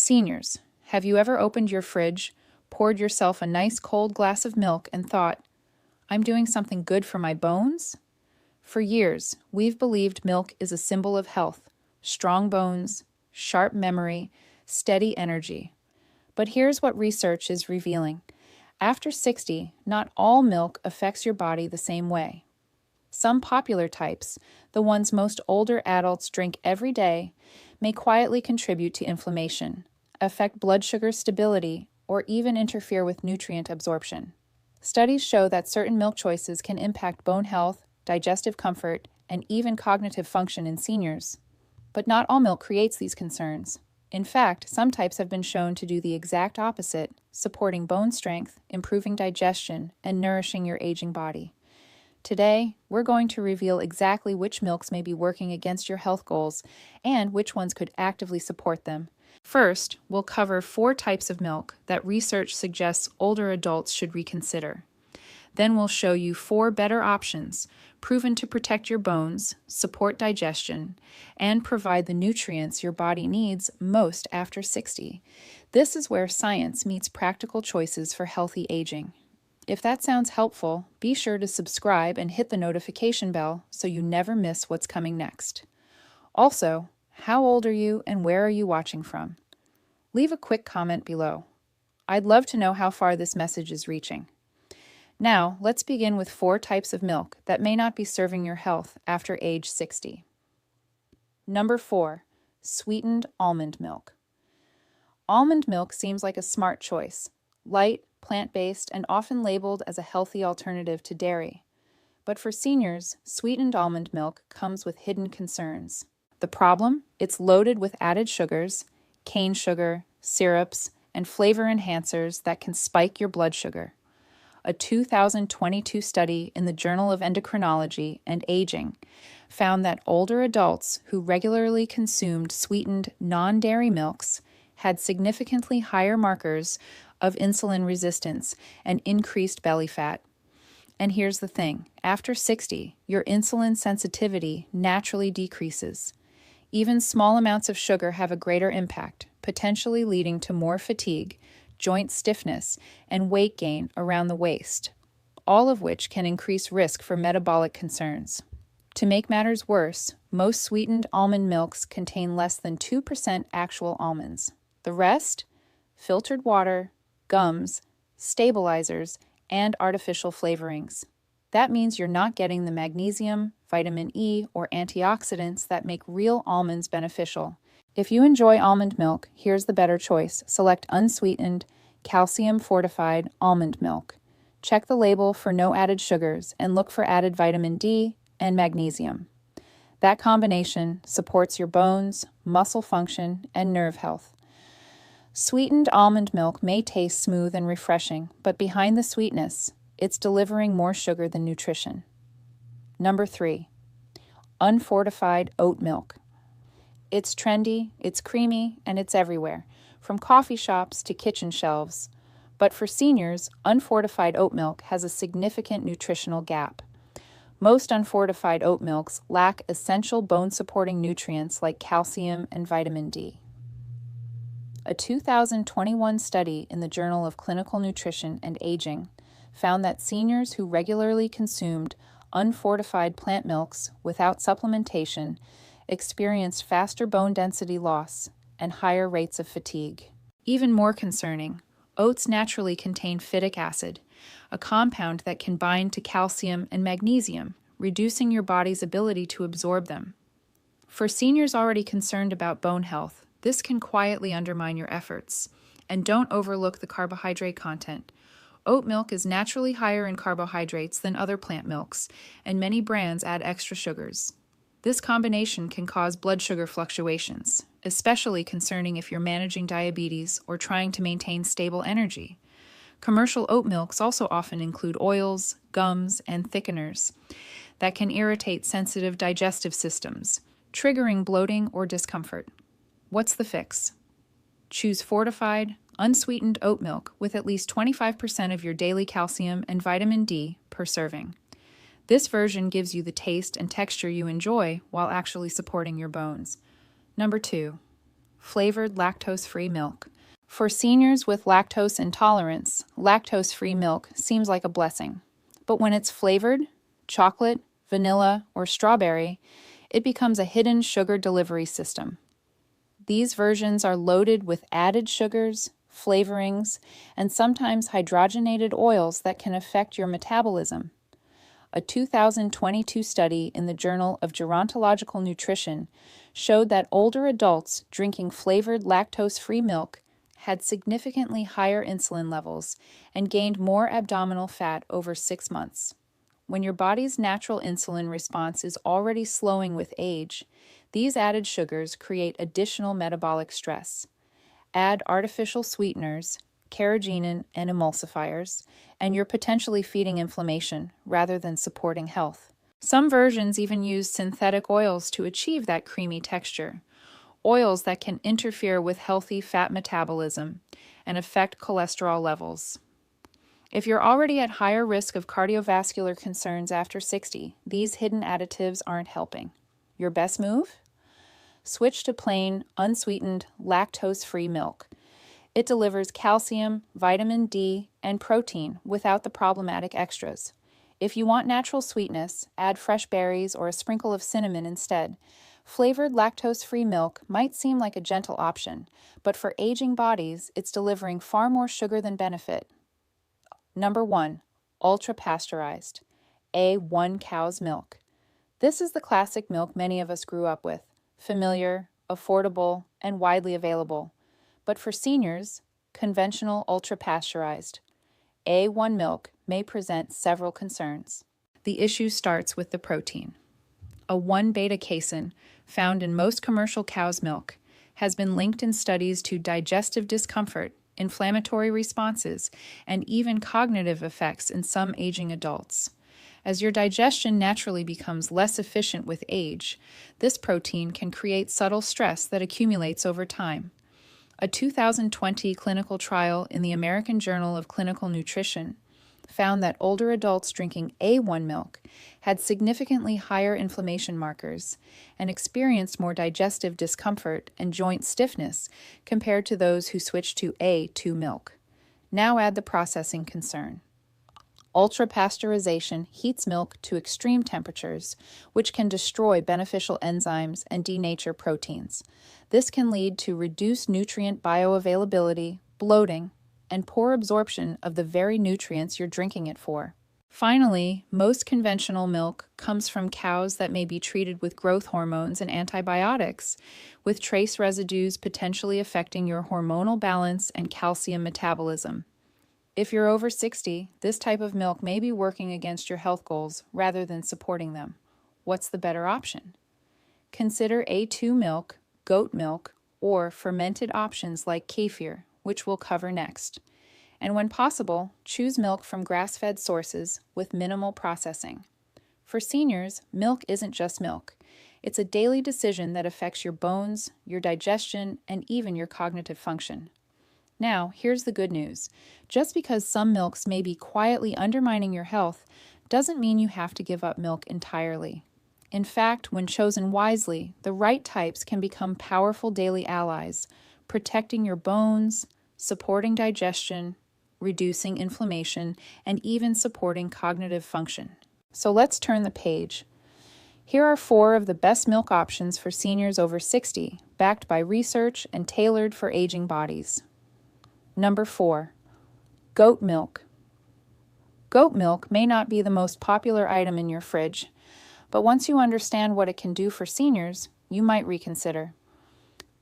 Seniors, have you ever opened your fridge, poured yourself a nice cold glass of milk, and thought, I'm doing something good for my bones? For years, we've believed milk is a symbol of health, strong bones, sharp memory, steady energy. But here's what research is revealing. After 60, not all milk affects your body the same way. Some popular types, the ones most older adults drink every day, may quietly contribute to inflammation, affect blood sugar stability, or even interfere with nutrient absorption. Studies show that certain milk choices can impact bone health, digestive comfort, and even cognitive function in seniors. But not all milk creates these concerns. In fact, some types have been shown to do the exact opposite, supporting bone strength, improving digestion, and nourishing your aging body. Today, we're going to reveal exactly which milks may be working against your health goals and which ones could actively support them. First, we'll cover 4 types of milk that research suggests older adults should reconsider. Then we'll show you 4 better options, proven to protect your bones, support digestion, and provide the nutrients your body needs most after 60. This is where science meets practical choices for healthy aging. If that sounds helpful, be sure to subscribe and hit the notification bell so you never miss what's coming next. Also, how old are you and where are you watching from? Leave a quick comment below. I'd love to know how far this message is reaching. Now, let's begin with 4 types of milk that may not be serving your health after age 60. Number 4, sweetened almond milk. Almond milk seems like a smart choice. Light, plant-based, and often labeled as a healthy alternative to dairy. But for seniors, sweetened almond milk comes with hidden concerns. The problem? It's loaded with added sugars, cane sugar, syrups, and flavor enhancers that can spike your blood sugar. A 2022 study in the Journal of Endocrinology and Aging found that older adults who regularly consumed sweetened non-dairy milks had significantly higher markers of insulin resistance and increased belly fat. And here's the thing, after 60, your insulin sensitivity naturally decreases. Even small amounts of sugar have a greater impact, potentially leading to more fatigue, joint stiffness, and weight gain around the waist, all of which can increase risk for metabolic concerns. To make matters worse, most sweetened almond milks contain less than 2% actual almonds. The rest? Filtered water, gums, stabilizers, and artificial flavorings. That means you're not getting the magnesium, vitamin E, or antioxidants that make real almonds beneficial. If you enjoy almond milk, here's the better choice. Select unsweetened, calcium-fortified almond milk. Check the label for no added sugars and look for added vitamin D and magnesium. That combination supports your bones, muscle function, and nerve health. Sweetened almond milk may taste smooth and refreshing, but behind the sweetness, it's delivering more sugar than nutrition. Number 3, unfortified oat milk. It's trendy, it's creamy, and it's everywhere, from coffee shops to kitchen shelves. But for seniors, unfortified oat milk has a significant nutritional gap. Most unfortified oat milks lack essential bone-supporting nutrients like calcium and vitamin D. A 2021 study in the Journal of Clinical Nutrition and Aging found that seniors who regularly consumed unfortified plant milks without supplementation experienced faster bone density loss and higher rates of fatigue. Even more concerning, oats naturally contain phytic acid, a compound that can bind to calcium and magnesium, reducing your body's ability to absorb them. For seniors already concerned about bone health, this can quietly undermine your efforts. And don't overlook the carbohydrate content. Oat milk is naturally higher in carbohydrates than other plant milks, and many brands add extra sugars. This combination can cause blood sugar fluctuations, especially concerning if you're managing diabetes or trying to maintain stable energy. Commercial oat milks also often include oils, gums, and thickeners that can irritate sensitive digestive systems, triggering bloating or discomfort. What's the fix? Choose fortified, unsweetened oat milk with at least 25% of your daily calcium and vitamin D per serving. This version gives you the taste and texture you enjoy while actually supporting your bones. Number 2, flavored lactose-free milk. For seniors with lactose intolerance, lactose-free milk seems like a blessing. But when it's flavored, chocolate, vanilla, or strawberry, it becomes a hidden sugar delivery system. These versions are loaded with added sugars, flavorings, and sometimes hydrogenated oils that can affect your metabolism. A 2022 study in the Journal of Gerontological Nutrition showed that older adults drinking flavored lactose-free milk had significantly higher insulin levels and gained more abdominal fat over 6 months. When your body's natural insulin response is already slowing with age, these added sugars create additional metabolic stress. Add artificial sweeteners, carrageenan, and emulsifiers, and you're potentially feeding inflammation rather than supporting health. Some versions even use synthetic oils to achieve that creamy texture, oils that can interfere with healthy fat metabolism and affect cholesterol levels. If you're already at higher risk of cardiovascular concerns after 60, these hidden additives aren't helping. Your best move? Switch to plain, unsweetened, lactose-free milk. It delivers calcium, vitamin D, and protein without the problematic extras. If you want natural sweetness, add fresh berries or a sprinkle of cinnamon instead. Flavored lactose-free milk might seem like a gentle option, but for aging bodies, it's delivering far more sugar than benefit. Number 1. Ultra-pasteurized. A1 cow's milk. This is the classic milk many of us grew up with. Familiar, affordable, and widely available. But for seniors, conventional ultra-pasteurized. A1 milk may present several concerns. The issue starts with the protein. A 1-beta-casein, found in most commercial cow's milk, has been linked in studies to digestive discomfort, inflammatory responses, and even cognitive effects in some aging adults. As your digestion naturally becomes less efficient with age, this protein can create subtle stress that accumulates over time. A 2020 clinical trial in the American Journal of Clinical Nutrition found that older adults drinking A1 milk had significantly higher inflammation markers and experienced more digestive discomfort and joint stiffness compared to those who switched to A2 milk. Now add the processing concern. Ultra-pasteurization heats milk to extreme temperatures, which can destroy beneficial enzymes and denature proteins. This can lead to reduced nutrient bioavailability, bloating, and poor absorption of the very nutrients you're drinking it for. Finally, most conventional milk comes from cows that may be treated with growth hormones and antibiotics, with trace residues potentially affecting your hormonal balance and calcium metabolism. If you're over 60, this type of milk may be working against your health goals rather than supporting them. What's the better option? Consider A2 milk, goat milk, or fermented options like kefir, which we'll cover next. And when possible, choose milk from grass-fed sources with minimal processing. For seniors, milk isn't just milk. It's a daily decision that affects your bones, your digestion, and even your cognitive function. Now, here's the good news. Just because some milks may be quietly undermining your health doesn't mean you have to give up milk entirely. In fact, when chosen wisely, the right types can become powerful daily allies, protecting your bones, supporting digestion, reducing inflammation, and even supporting cognitive function. So let's turn the page. Here are 4 of the best milk options for seniors over 60, backed by research and tailored for aging bodies. Number 4. Goat milk. Goat milk may not be the most popular item in your fridge, but once you understand what it can do for seniors, you might reconsider.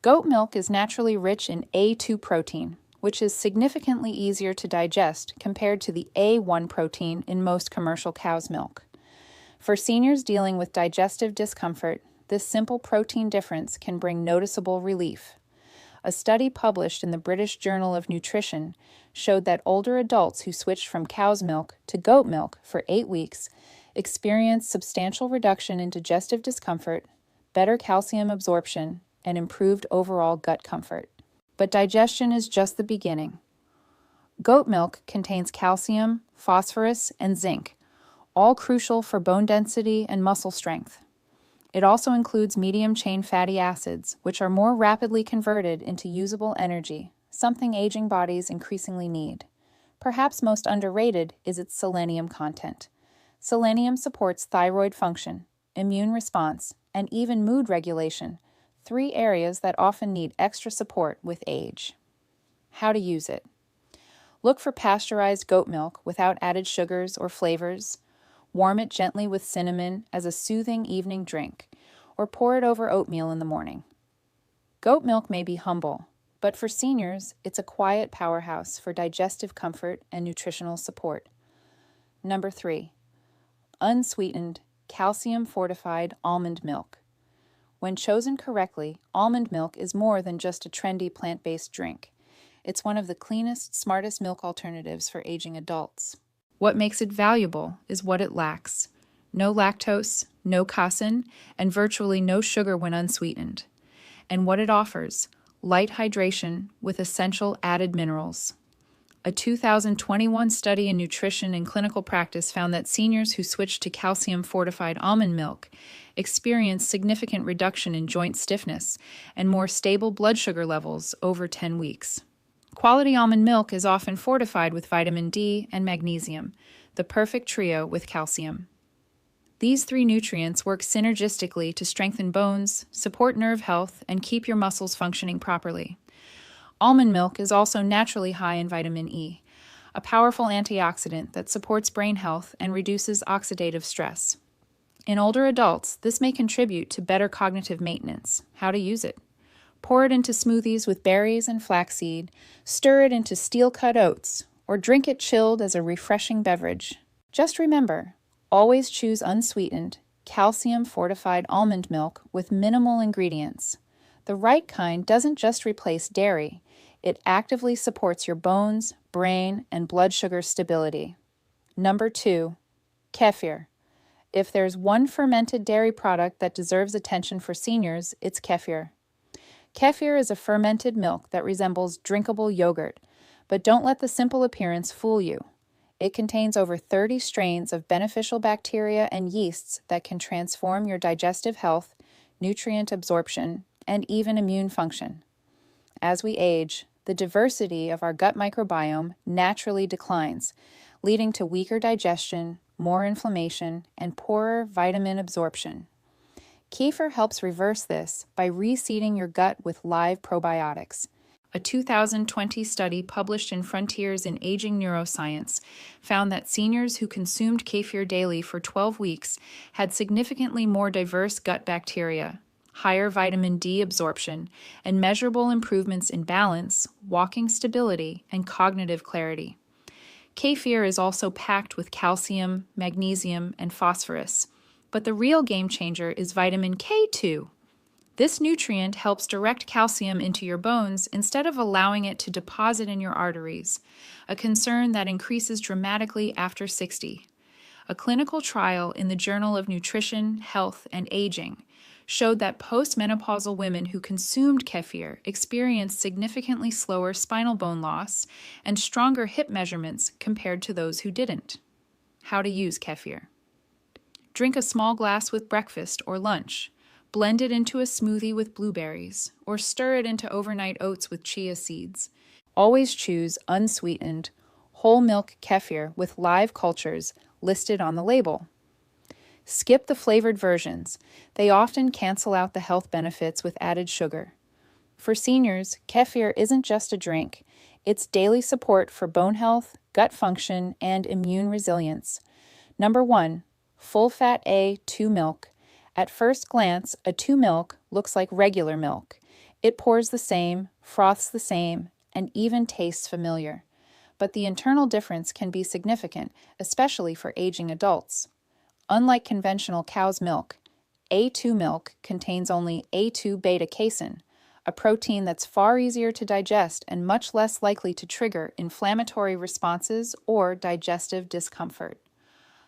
Goat milk is naturally rich in A2 protein, which is significantly easier to digest compared to the A1 protein in most commercial cow's milk. For seniors dealing with digestive discomfort, this simple protein difference can bring noticeable relief. A study published in the British Journal of Nutrition showed that older adults who switched from cow's milk to goat milk for 8 weeks experienced substantial reduction in digestive discomfort, better calcium absorption, and improved overall gut comfort. But digestion is just the beginning. Goat milk contains calcium, phosphorus, and zinc, all crucial for bone density and muscle strength. It also includes medium-chain fatty acids, which are more rapidly converted into usable energy, something aging bodies increasingly need. Perhaps most underrated is its selenium content. Selenium supports thyroid function, immune response, and even mood regulation, 3 areas that often need extra support with age. How to use it. Look for pasteurized goat milk without added sugars or flavors. Warm it gently with cinnamon as a soothing evening drink, or pour it over oatmeal in the morning. Goat milk may be humble, but for seniors, it's a quiet powerhouse for digestive comfort and nutritional support. Number 3. Unsweetened, calcium-fortified almond milk. When chosen correctly, almond milk is more than just a trendy plant-based drink. It's one of the cleanest, smartest milk alternatives for aging adults. What makes it valuable is what it lacks. No lactose, no casein, and virtually no sugar when unsweetened. And what it offers, light hydration with essential added minerals. A 2021 study in nutrition and clinical practice found that seniors who switched to calcium-fortified almond milk experienced significant reduction in joint stiffness and more stable blood sugar levels over 10 weeks. Quality almond milk is often fortified with vitamin D and magnesium, the perfect trio with calcium. These 3 nutrients work synergistically to strengthen bones, support nerve health, and keep your muscles functioning properly. Almond milk is also naturally high in vitamin E, a powerful antioxidant that supports brain health and reduces oxidative stress. In older adults, this may contribute to better cognitive maintenance. How to use it. Pour it into smoothies with berries and flaxseed, stir it into steel-cut oats, or drink it chilled as a refreshing beverage. Just remember, always choose unsweetened, calcium-fortified almond milk with minimal ingredients. The right kind doesn't just replace dairy, it actively supports your bones, brain, and blood sugar stability. Number 2, kefir. If there's one fermented dairy product that deserves attention for seniors, it's kefir. Kefir is a fermented milk that resembles drinkable yogurt, but don't let the simple appearance fool you. It contains over 30 strains of beneficial bacteria and yeasts that can transform your digestive health, nutrient absorption, and even immune function. As we age, the diversity of our gut microbiome naturally declines, leading to weaker digestion, more inflammation, and poorer vitamin absorption. Kefir helps reverse this by reseeding your gut with live probiotics. A 2020 study published in Frontiers in Aging Neuroscience found that seniors who consumed kefir daily for 12 weeks had significantly more diverse gut bacteria, higher vitamin D absorption, and measurable improvements in balance, walking stability, and cognitive clarity. Kefir is also packed with calcium, magnesium, and phosphorus. But the real game changer is vitamin K2. This nutrient helps direct calcium into your bones instead of allowing it to deposit in your arteries, a concern that increases dramatically after 60. A clinical trial in the Journal of Nutrition, Health, and Aging showed that postmenopausal women who consumed kefir experienced significantly slower spinal bone loss and stronger hip measurements compared to those who didn't. How to use kefir. Drink a small glass with breakfast or lunch. Blend it into a smoothie with blueberries, or stir it into overnight oats with chia seeds. Always choose unsweetened, whole milk kefir with live cultures listed on the label. Skip the flavored versions. They often cancel out the health benefits with added sugar. For seniors, kefir isn't just a drink. It's daily support for bone health, gut function, and immune resilience. Number 1. Full-fat A2 milk. At first glance, a 2 milk looks like regular milk. It pours the same, froths the same, and even tastes familiar. But the internal difference can be significant, especially for aging adults. Unlike conventional cow's milk, A2 milk contains only A2 beta-casein, a protein that's far easier to digest and much less likely to trigger inflammatory responses or digestive discomfort.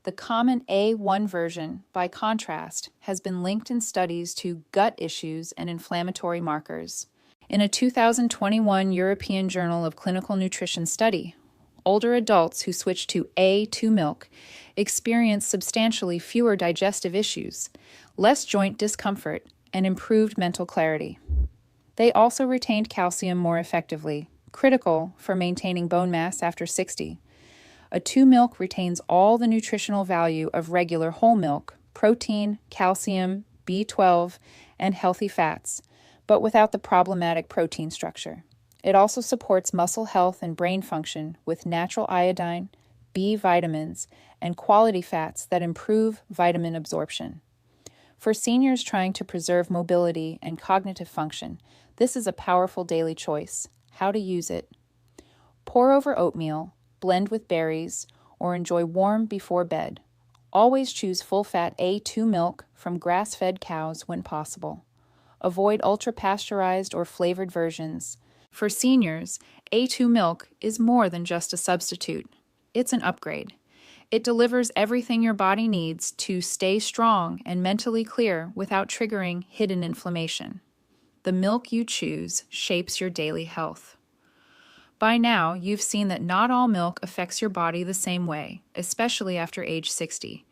The common A1 version, by contrast, has been linked in studies to gut issues and inflammatory markers. In a 2021 European Journal of Clinical Nutrition study, older adults who switched to A2 milk experienced substantially fewer digestive issues, less joint discomfort, and improved mental clarity. They also retained calcium more effectively, critical for maintaining bone mass after 60. A 2 milk retains all the nutritional value of regular whole milk, protein, calcium, B12, and healthy fats, but without the problematic protein structure. It also supports muscle health and brain function with natural iodine, B vitamins, and quality fats that improve vitamin absorption. For seniors trying to preserve mobility and cognitive function, this is a powerful daily choice. How to use it. Pour over oatmeal, blend with berries, or enjoy warm before bed. Always choose full-fat A2 milk from grass-fed cows when possible. Avoid ultra-pasteurized or flavored versions. For seniors, A2 milk is more than just a substitute. It's an upgrade. It delivers everything your body needs to stay strong and mentally clear without triggering hidden inflammation. The milk you choose shapes your daily health. By now, you've seen that not all milk affects your body the same way, especially after age 60.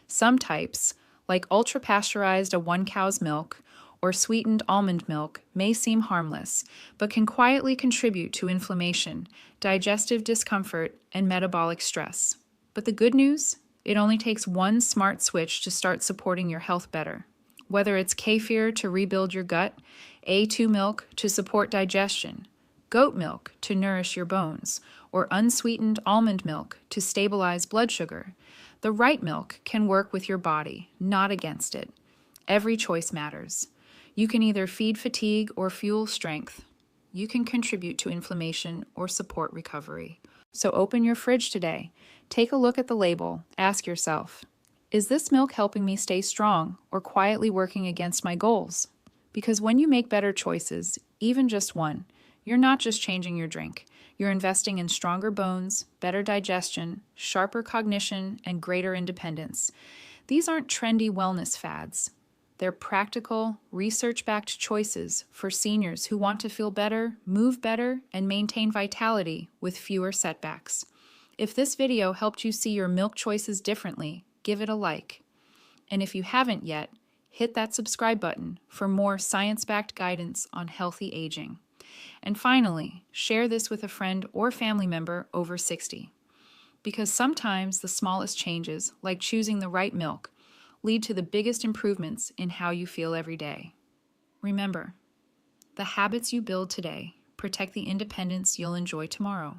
Some types, like ultra-pasteurized A1 cow's milk or sweetened almond milk, may seem harmless, but can quietly contribute to inflammation, digestive discomfort, and metabolic stress. But the good news? It only takes one smart switch to start supporting your health better. Whether it's kefir to rebuild your gut, A2 milk to support digestion, goat milk to nourish your bones, or unsweetened almond milk to stabilize blood sugar, the right milk can work with your body, not against it. Every choice matters. You can either feed fatigue or fuel strength. You can contribute to inflammation or support recovery. So open your fridge today. Take a look at the label. Ask yourself, is this milk helping me stay strong or quietly working against my goals? Because when you make better choices, even just one, you're not just changing your drink. You're investing in stronger bones, better digestion, sharper cognition, and greater independence. These aren't trendy wellness fads. They're practical, research-backed choices for seniors who want to feel better, move better, and maintain vitality with fewer setbacks. If this video helped you see your milk choices differently, give it a like. And if you haven't yet, hit that subscribe button for more science-backed guidance on healthy aging. And finally, share this with a friend or family member over 60. Because sometimes the smallest changes, like choosing the right milk, lead to the biggest improvements in how you feel every day. Remember, the habits you build today protect the independence you'll enjoy tomorrow.